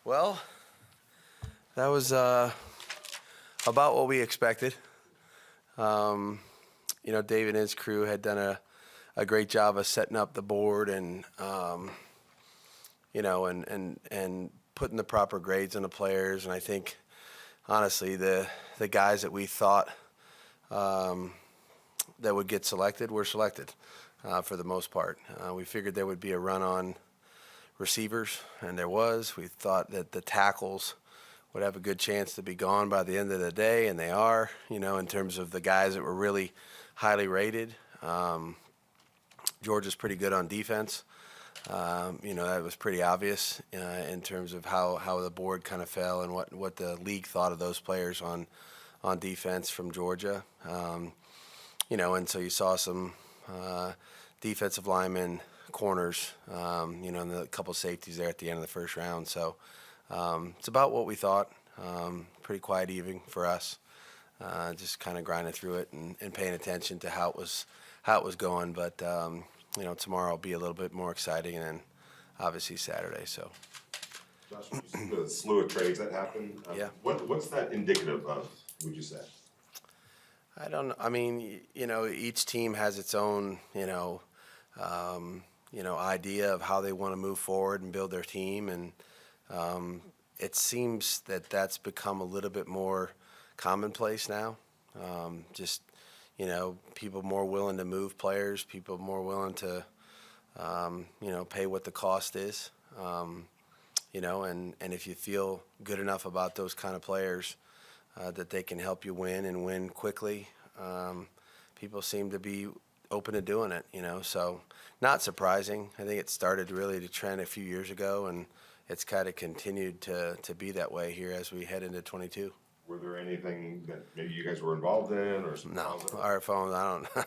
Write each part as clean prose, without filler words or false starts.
Well, that was about what we expected. Dave and his crew had done a great job of setting up the board and and putting the proper grades on the players. And I think, honestly, the guys that we thought that would get selected were selected for the most part. We figured there would be a run on receivers, and there was. We thought that the tackles would have a good chance to be gone by the end of the day, and they are, in terms of the guys that were really highly rated. Georgia's pretty good on defense. That was pretty obvious in terms of how the board kind of fell and what the league thought of those players on defense from Georgia. And so you saw some defensive linemen, corners, and a couple safeties there at the end of the first round. So it's about what we thought. Pretty quiet evening for us. Just kind of grinding through it and paying attention to how it was going. But tomorrow will be a little bit more exciting, and then obviously Saturday. So. Josh, you see the slew of trades that happened. Yeah. What's that indicative of? Would you say? I don't know. I mean, each team has its own, idea of how they want to move forward and build their team, and it seems that that's become a little bit more commonplace now. People more willing to move players, people more willing to, pay what the cost is, and if you feel good enough about those kind of players that they can help you win and win quickly, people seem to be open to doing it, so not surprising. I think it started really to trend a few years ago, and it's kind of continued to be that way here as we head into 22. Were there anything that maybe you guys were involved in or some? No, our phones, I don't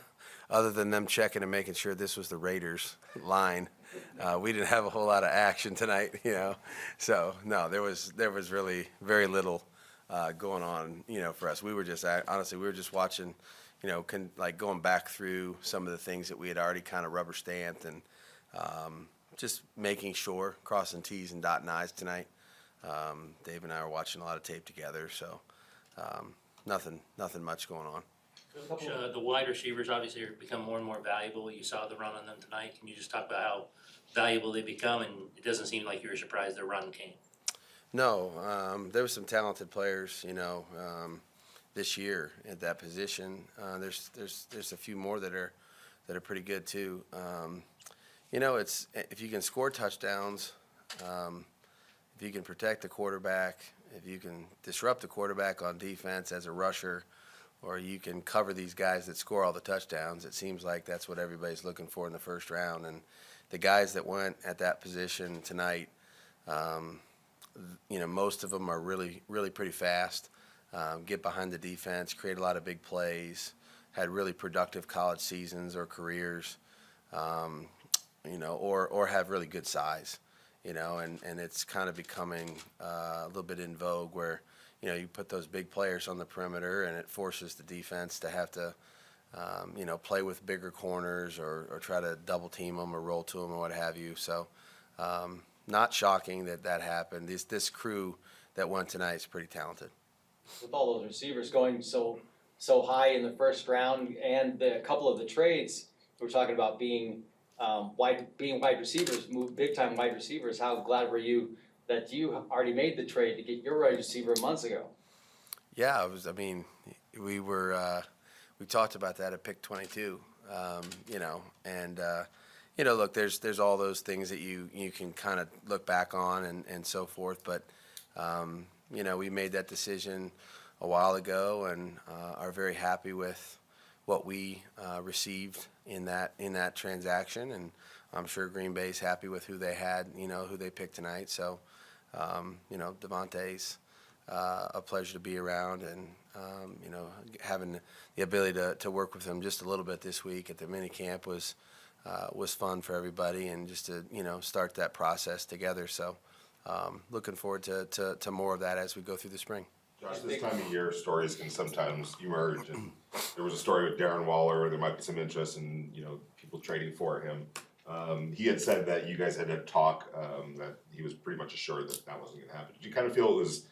other than them checking and making sure this was the Raiders line. We didn't have a whole lot of action tonight, so no, there was really very little going on, for us. We were just honestly, we were just watching, going back through some of the things that we had already kind of rubber stamped, and just making sure, crossing T's and dotting I's tonight. Dave and I were watching a lot of tape together, so nothing much going on. Coach, the wide receivers obviously have become more and more valuable. You saw the run on them tonight. Can you just talk about how valuable they become? And it doesn't seem like you were surprised their run came. No, there were some talented players, this year at that position. There's a few more that are pretty good too. It's if you can score touchdowns, if you can protect the quarterback, if you can disrupt the quarterback on defense as a rusher, or you can cover these guys that score all the touchdowns, it seems like that's what everybody's looking for in the first round. And the guys that went at that position tonight, most of them are really, really pretty fast, get behind the defense, create a lot of big plays, had really productive college seasons or careers, or have really good size, and it's kind of becoming a little bit in vogue where, you put those big players on the perimeter and it forces the defense to have to, play with bigger corners or try to double team them or roll to them or what have you. So, not shocking that happened. This crew that won tonight is pretty talented. With all those receivers going so high in the first round, and a couple of the trades we're talking about being wide receivers, big time wide receivers. How glad were you that you already made the trade to get your wide receiver months ago? Yeah, it was. I mean, we were we talked about that at pick 22. Look, there's all those things that you can kind of look back on and so forth, but we made that decision a while ago and are very happy with what we received in that transaction, and I'm sure Green Bay's happy with who they had, who they picked tonight. So, Devontae's a pleasure to be around, and having the ability to work with him just a little bit this week at the minicamp was fun for everybody, and just to start that process together. So, looking forward to more of that as we go through the spring. Josh, this time of year, stories can sometimes emerge, and there was a story with Darren Waller. There might be some interest in people trading for him. He had said that you guys had a talk, that he was pretty much assured that that wasn't gonna happen. Did you kind of feel it was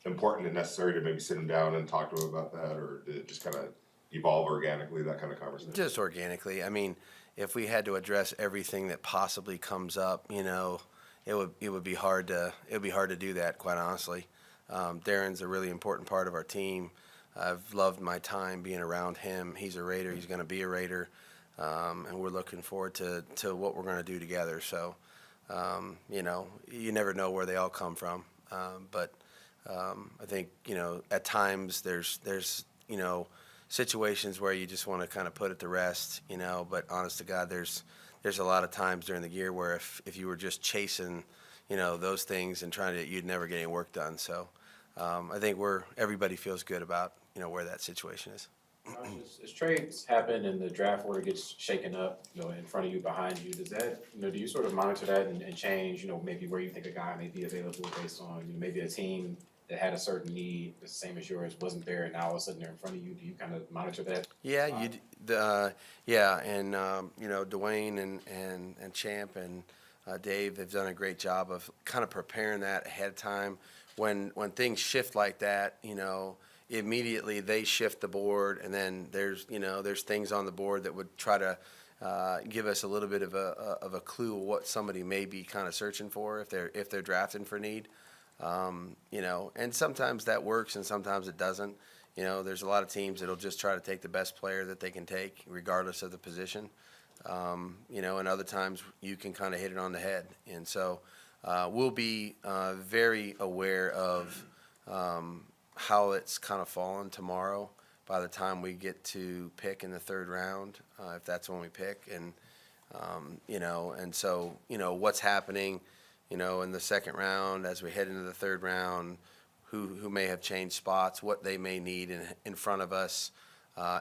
important and necessary to maybe sit him down and talk to him about that, or did it just kind of evolve organically, that kind of conversation? Just organically. I mean, if we had to address everything that possibly comes up, it would be hard to do that, quite honestly. Darren's a really important part of our team. I've loved my time being around him. He's a Raider. He's going to be a Raider, and we're looking forward to what we're going to do together. So, you never know where they all come from, but I think at times there's situations where you just want to kind of put it to rest, but honest to God, there's a lot of times during the year where if you were just chasing, those things and you'd never get any work done. So I think everybody feels good about, where that situation is. As trades happen and the draft order gets shaken up, in front of you, behind you, does that, do you sort of monitor that and change, maybe where you think a guy may be available based on, maybe a team that had a certain need, the same as yours, wasn't there, and now all of a sudden they're in front of you? Do you kind of monitor that? Yeah, and Dwayne and Champ and Dave have done a great job of kind of preparing that ahead of time. When things shift like that, immediately they shift the board, and then there's things on the board that would try to give us a little bit of a clue of what somebody may be kind of searching for if they're drafting for need. And sometimes that works and sometimes it doesn't. There's a lot of teams that'll just try to take the best player that they can take, regardless of the position. And other times you can kind of hit it on the head. And so we'll be very aware of how it's kind of fallen tomorrow by the time we get to pick in the third round, if that's when we pick. And so what's happening in the second round as we head into the third round, who may have changed spots, what they may need in front of us,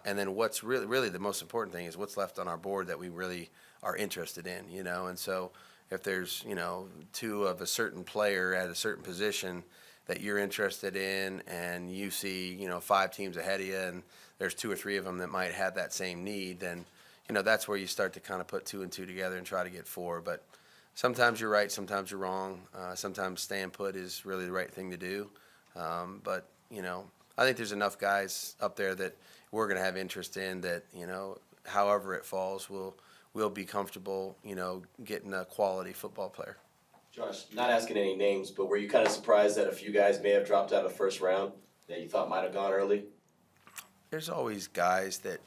and then what's really the most important thing is what's left on our board that we really are interested in, and so if there's two of a certain player at a certain position that you're interested in, and you see 5 teams ahead of you, and there's 2 or 3 of them that might have that same need, then that's where you start to kind of put 2 and 2 together and try to get 4. But sometimes you're right, sometimes you're wrong. Sometimes staying put is really the right thing to do. But I think there's enough guys up there that we're going to have interest in that however it falls, we'll be comfortable getting a quality football player. Josh, not asking any names, but were you kind of surprised that a few guys may have dropped out of the first round that you thought might have gone early? There's always guys that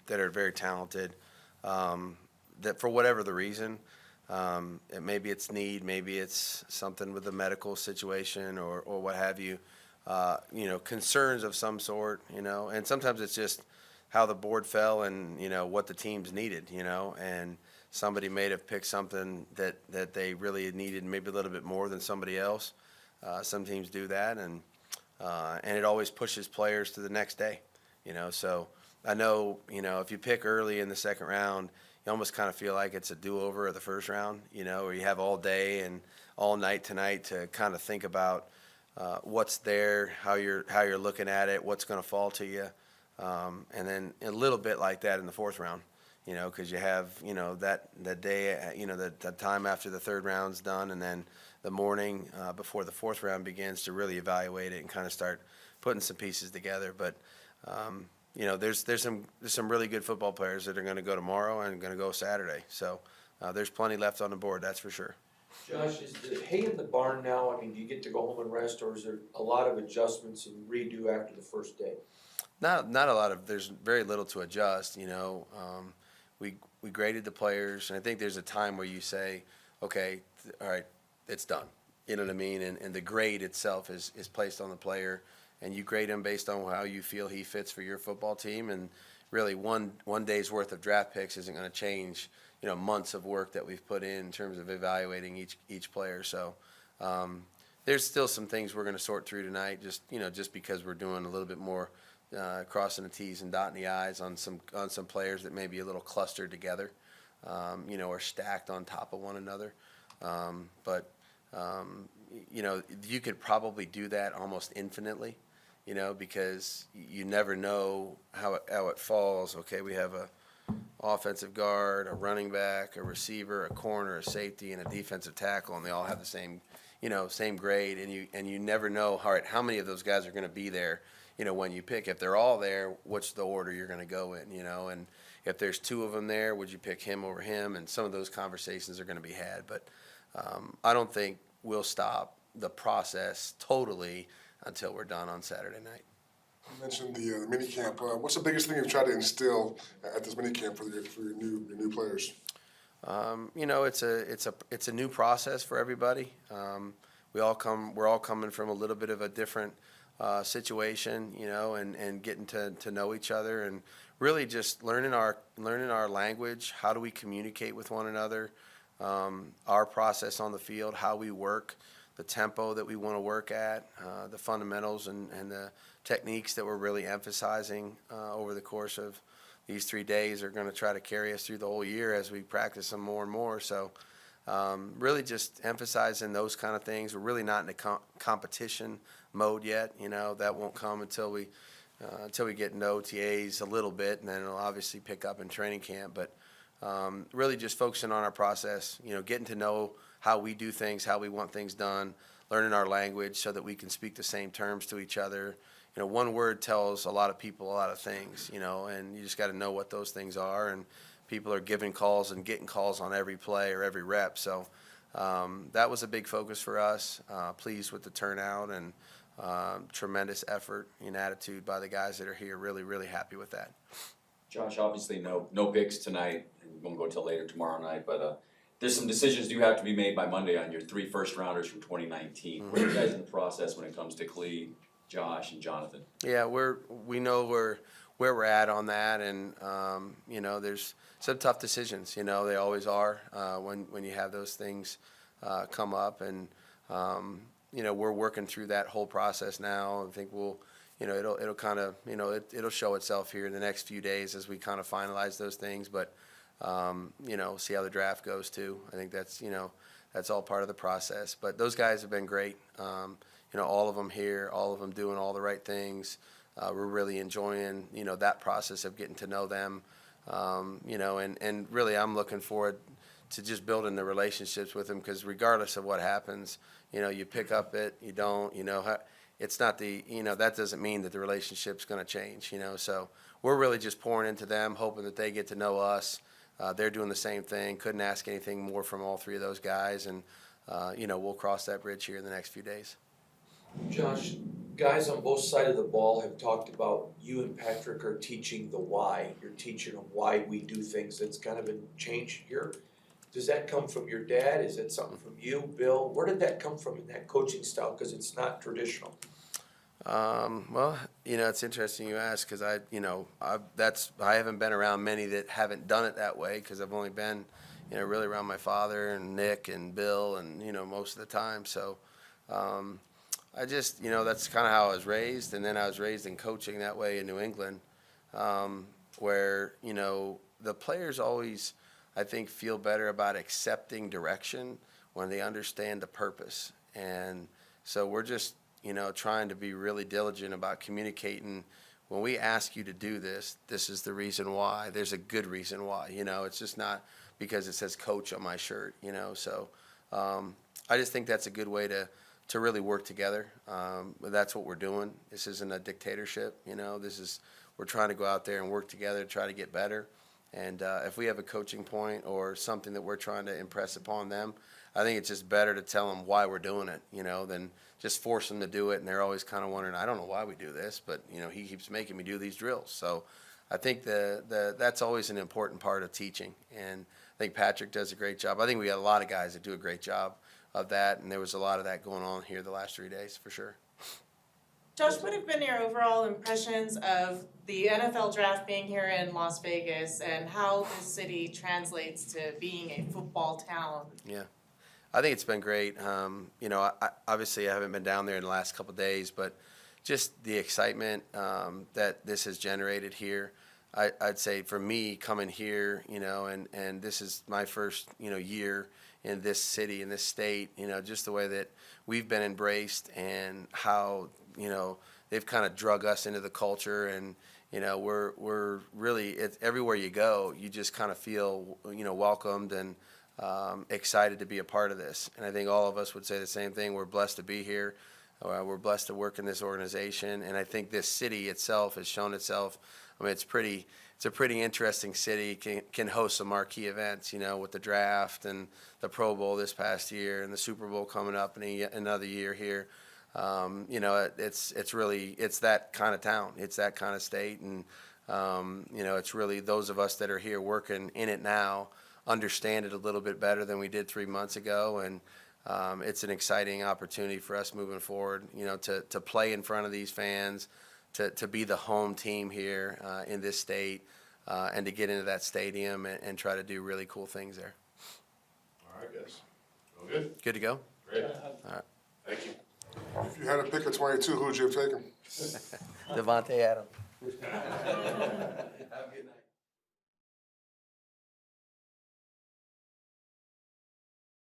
that are very talented, that for whatever the reason, maybe it's need, maybe it's something with the medical situation or what have you, concerns of some sort, and sometimes it's just how the board fell and what the teams needed, and somebody may have picked something that they really needed maybe a little bit more than somebody else. Some teams do that, and it always pushes players to the next day, So I know, if you pick early in the second round, you almost kind of feel like it's a do-over of the first round, where you have all day and all night tonight to kind of think about what's there, how you're looking at it, what's going to fall to you, and then a little bit like that in the fourth round. Because you have, that day, the time after the third round's done, and then the morning before the fourth round begins to really evaluate it and kind of start putting some pieces together. But, there's some really good football players that are going to go tomorrow and going to go Saturday. So there's plenty left on the board, that's for sure. Josh, is the hay in the barn now? I mean, do you get to go home and rest, or is there a lot of adjustments and redo after the first day? Not a lot of. There's very little to adjust. We graded the players, and I think there's a time where you say, okay, all right, it's done. You know what I mean? And the grade itself is placed on the player, and you grade him based on how you feel he fits for your football team. And really, one day's worth of draft picks isn't going to change, months of work that we've put in terms of evaluating each player. So there's still some things we're going to sort through tonight, just because we're doing a little bit more crossing the T's and dotting the I's on some players that may be a little clustered together, or stacked on top of one another. But you could probably do that almost infinitely, because you never know how it falls. Okay, we have offensive guard, a running back, a receiver, a corner, a safety, and a defensive tackle, and they all have the same, same grade, and you never know how many of those guys are going to be there, when you pick. If they're all there, what's the order you're going to go in, and if there's two of them there, would you pick him over him? And some of those conversations are going to be had, but I don't think we'll stop the process totally until we're done on Saturday night. You mentioned the minicamp. What's the biggest thing you've tried to instill at this minicamp for your new players? It's a new process for everybody. We're all coming from a little bit of a different situation, and getting to know each other, and really just learning our language. How do we communicate with one another? Our process on the field, how we work, the tempo that we want to work at, the fundamentals and the techniques that we're really emphasizing over the course of these 3 days are going to try to carry us through the whole year as we practice them more and more. So really just emphasizing those kind of things. We're really not in a competition mode yet. That won't come until we get into OTAs a little bit, and then it'll obviously pick up in training camp. But really just focusing on our process, getting to know how we do things, how we want things done, learning our language so that we can speak the same terms to each other. One word tells a lot of people a lot of things, and you just got to know what those things are. And people are giving calls and getting calls on every play or every rep. So that was a big focus for us. Pleased with the turnout and tremendous effort and attitude by the guys that are here. Really, really happy with that. Josh, obviously no picks tonight, and we won't go till later tomorrow night, but there's some decisions do have to be made by Monday on your 3 first-rounders from 2019. Where are you guys in the process when it comes to Clee, Josh, and Jonathan? Yeah, we know where we're at on that, and there's some tough decisions. They always are when you have those things come up, and we're working through that whole process now. I think it'll kind of it'll show itself here in the next few days as we kind of finalize those things, but see how the draft goes too. I think that's all part of the process. But those guys have been great. All of them here, all of them doing all the right things. We're really enjoying that process of getting to know them. And really I'm looking forward to just building the relationships with them, because regardless of what happens, you pick up it, you don't, it's not that doesn't mean that the relationship's going to change, so we're really just pouring into them, hoping that they get to know us. They're doing the same thing. Couldn't ask anything more from all three of those guys, and we'll cross that bridge here in the next few days. Josh, guys on both sides of the ball have talked about you and Patrick are teaching the why. You're teaching them why we do things. That's kind of been changed here. Does that come from your dad? Is it something from you, Bill? Where did that come from in that coaching style? Because it's not traditional. Well, it's interesting you ask, because I haven't been around many that haven't done it that way, because I've only been, really around my father and Nick and Bill and, most of the time. So, I just, that's kind of how I was raised. And then I was raised in coaching that way in New England, where, the players always, I think, feel better about accepting direction when they understand the purpose. And so we're just, trying to be really diligent about communicating. When we ask you to do this, this is the reason why. There's a good reason why. It's just not because it says coach on my shirt, So I just think that's a good way to really work together. That's what we're doing. This isn't a dictatorship, we're trying to go out there and work together to try to get better. And if we have a coaching point or something that we're trying to impress upon them, I think it's just better to tell them why we're doing it, than just force them to do it. And they're always kind of wondering, I don't know why we do this, but, he keeps making me do these drills. So I think that's always an important part of teaching. And I think Patrick does a great job. I think we got a lot of guys that do a great job of that. And there was a lot of that going on here the last 3 days for sure. Josh, what have been your overall impressions of the NFL draft being here in Las Vegas, and how this city translates to being a football town? Yeah, I think it's been great. Obviously I haven't been down there in the last couple of days, but just the excitement that this has generated here. I'd say for me coming here, and this is my first, year in this city, in this state, just the way that we've been embraced and how, they've kind of drug us into the culture and we're really, it's everywhere you go, you just kind of feel, welcomed and excited to be a part of this. And I think all of us would say the same thing. We're blessed to be here. We're blessed to work in this organization. And I think this city itself has shown itself. I mean, it's a pretty interesting city, can host some marquee events, with the draft and the Pro Bowl this past year and the Super Bowl coming up in another year here. It's that kind of town. It's that kind of state. And, it's really those of us that are here working in it now understand it a little bit better than we did 3 months ago. And it's an exciting opportunity for us moving forward, to play in front of these fans, to be the home team here in this state, and to get into that stadium and try to do really cool things there. All right, guys. All good? Good to go? Great. All right. Thank you. If you had a pick of 22, who would you have taken? Devontae Adams. Have a good night.